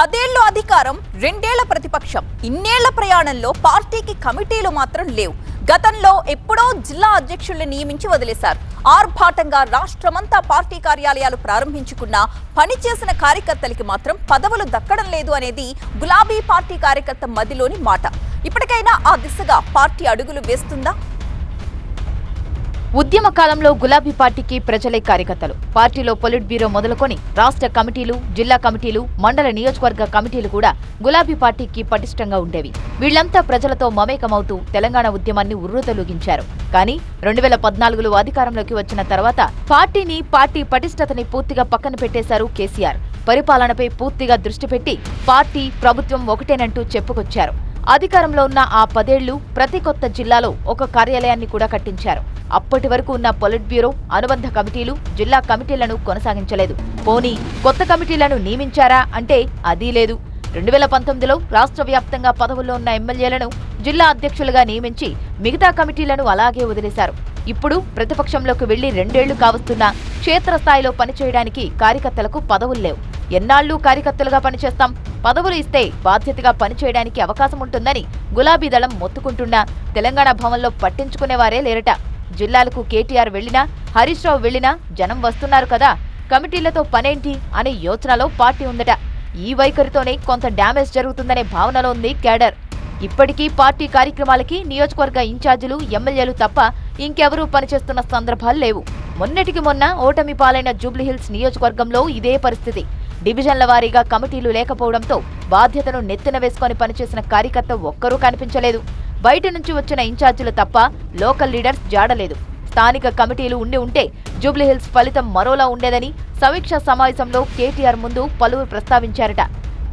10 ఏళ్ల అధికారం, 2 ఏళ్ల ప్రతిపక్షం. ఇన్నేళ్ల ప్రయాణంలో పార్టీకి కమిటీలు మాత్రం లేవు. గతంలో ఎప్పుడో జిల్లా అధ్యక్షుల్ని నియమించి వదిలేశారు. ఆర్భాటంగా రాష్ట్రమంతా పార్టీ కార్యాలయాలు ప్రారంభించుకున్నా పనిచేసిన కార్యకర్తలకి మాత్రం పదవులు దక్కడం లేదు అనేది గులాబీ పార్టీ కార్యకర్త మదిలోని మాట. ఇప్పటికైనా ఆ దిశగా పార్టీ అడుగులు వేస్తుందా? ఉద్యమ కాలంలో గులాబీ పార్టీకి ప్రజలే కార్యకర్తలు. పార్టీలో పొలిట్ బ్యూరో మొదలుకొని రాష్ట్ర కమిటీలు, జిల్లా కమిటీలు, మండల నియోజకవర్గ కమిటీలు కూడా గులాబీ పార్టీకి పటిష్టంగా ఉండేవి. వీళ్లంతా ప్రజలతో మమేకమవుతూ తెలంగాణ ఉద్యమాన్ని ఉర్రూతలూగించారు. కానీ 2014లో అధికారంలోకి వచ్చిన తర్వాత పార్టీ పటిష్టతని పూర్తిగా పక్కన పెట్టేశారు కేసీఆర్. పరిపాలనపై పూర్తిగా దృష్టి పెట్టి పార్టీ, ప్రభుత్వం ఒకటేనంటూ చెప్పుకొచ్చారు. అధికారంలో ఉన్న ఆ 10 ఏళ్లు ప్రతి కొత్త జిల్లాలో ఒక కార్యాలయాన్ని కూడా కట్టించారు. అప్పటి వరకు ఉన్న పొలిట్ బ్యూరో, అనుబంధ కమిటీలు, జిల్లా కమిటీలను కొనసాగించలేదు. పోనీ కొత్త కమిటీలను నియమించారా అంటే అదీ లేదు. 2019లో రాష్ట్ర వ్యాప్తంగా పదవుల్లో ఉన్న ఎమ్మెల్యేలను జిల్లా అధ్యక్షులుగా నియమించి మిగతా కమిటీలను అలాగే వదిలేశారు. ఇప్పుడు ప్రతిపక్షంలోకి వెళ్లి 2 ఏళ్లు కావస్తున్నా క్షేత్రస్థాయిలో పనిచేయడానికి కార్యకర్తలకు పదవులు లేవు. ఎన్నాళ్లు కార్యకర్తలుగా పనిచేస్తాం, పదవులు ఇస్తే బాధ్యతగా పనిచేయడానికి అవకాశం ఉంటుందని గులాబీ దళం మొత్తుకుంటున్నా తెలంగాణ భవన్లో పట్టించుకునేవారే లేరట. జిల్లాలకు కేటీఆర్ వెళ్లినా, హరీష్ రావు వెళ్లినా జనం వస్తున్నారు కదా, కమిటీలతో పనేంటి అనే యోచనలో పార్టీ ఉందట. ఈ వైఖరితోనే కొంత డ్యామేజ్ జరుగుతుందనే భావనలో ఉంది కేడర్. ఇప్పటికీ పార్టీ కార్యక్రమాలకి నియోజకవర్గ ఇన్ఛార్జీలు, ఎమ్మెల్యేలు తప్ప ఇంకెవరూ పనిచేస్తున్న సందర్భాలు లేవు. మొన్నటికి మొన్న ఓటమి పాలైన జూబ్లీహిల్స్ నియోజకవర్గంలో ఇదే పరిస్థితి. డివిజన్ల వారీగా కమిటీలు లేకపోవడంతో బాధ్యతను నెత్తిన వేసుకొని పనిచేసిన కార్యకర్త ఒక్కరూ కనిపించలేదు. బయట నుంచి వచ్చిన ఇన్ఛార్జీలు తప్ప లోకల్ లీడర్స్ జాడలేదు. స్థానిక కమిటీలు ఉంటే జూబ్లీహిల్స్ ఫలితం మరోలా ఉండేదని సమీక్షా సమావేశంలో కేటీఆర్ ముందు పలువురు ప్రస్తావించారట.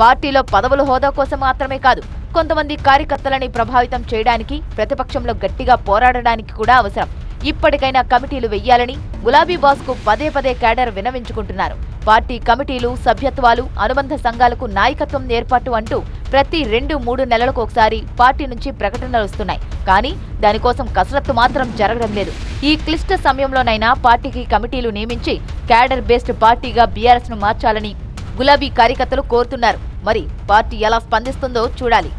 పార్టీలో పదవుల హోదా కోసం మాత్రమే కాదు, కొంతమంది కార్యకర్తలని ప్రభావితం చేయడానికి, ప్రతిపక్షంలో గట్టిగా పోరాడడానికి కూడా అవసరం. ఇప్పటికైనా కమిటీలు వెయ్యాలని గులాబీ బాస్కు పదే కేడర్ విన్నవించుకుంటున్నారు. పార్టీ కమిటీలు, సభ్యత్వాలు, అనుబంధ సంఘాలకు నాయకత్వం ఏర్పాటు అంటూ ప్రతి 2-3 నెలలకు ఒకసారి పార్టీ నుంచి ప్రకటనలు వస్తున్నాయి. కానీ దానికోసం కసరత్తు మాత్రం జరగడం లేదు. ఈ క్లిష్ట సమయంలోనైనా పార్టీకి కమిటీలు నియమించి క్యాడర్ బేస్డ్ పార్టీగా బీఆర్ఎస్ ను మార్చాలని గులాబీ కార్యకర్తలు కోరుతున్నారు. మరి పార్టీ ఎలా స్పందిస్తుందో చూడాలి.